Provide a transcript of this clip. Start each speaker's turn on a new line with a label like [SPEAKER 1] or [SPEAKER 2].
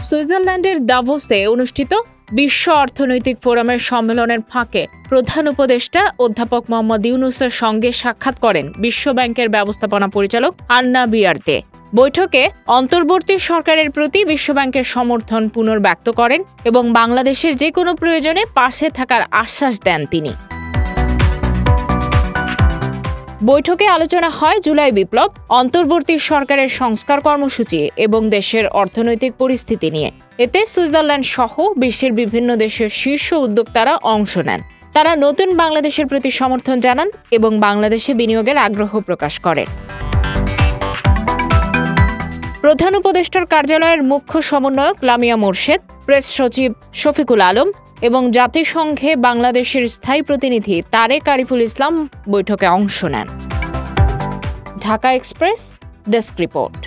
[SPEAKER 1] সুইজারল্যান্ডের দাভোসে অনুষ্ঠিত বিশ্ব অর্থনৈতিক ফোরামের সম্মেলনের ফাঁকে প্রধান উপদেষ্টা অধ্যাপক মোহাম্মদ ইউনূসের সঙ্গে সাক্ষাৎ করেন বিশ্বব্যাংকের ব্যবস্থাপনা পরিচালক আন্না বিয়ার্তে। বৈঠকে অন্তর্বর্তী সরকারের প্রতি বিশ্বব্যাংকের সমর্থন পুনর্ব্যক্ত করেন এবং বাংলাদেশের যে কোনো প্রয়োজনে পাশে থাকার আশ্বাস দেন তিনি। বৈঠকে আলোচনা হয় জুলাই বিপ্লব, অন্তর্বর্তী সরকারের সংস্কার কর্মসূচি এবং দেশের অর্থনৈতিক পরিস্থিতি নিয়ে। এতে সুইজারল্যান্ড সহ বিশ্বের বিভিন্ন দেশের শীর্ষ উদ্যোক্তারা অংশ নেন। তারা নতুন বাংলাদেশের প্রতি সমর্থন জানান এবং বাংলাদেশে বিনিয়োগের আগ্রহ প্রকাশ করেন। প্রধান উপদেষ্টার কার্যালয়ের মুখ্য সমন্বয়ক লামিয়া মোর্শেদ, প্রেস সচিব শফিকুল আলম এবং জাতিসংঘে বাংলাদেশের স্থায়ী প্রতিনিধি তারেক আরিফুল ইসলাম বৈঠকে অংশ নেন। Dhaka express desk report.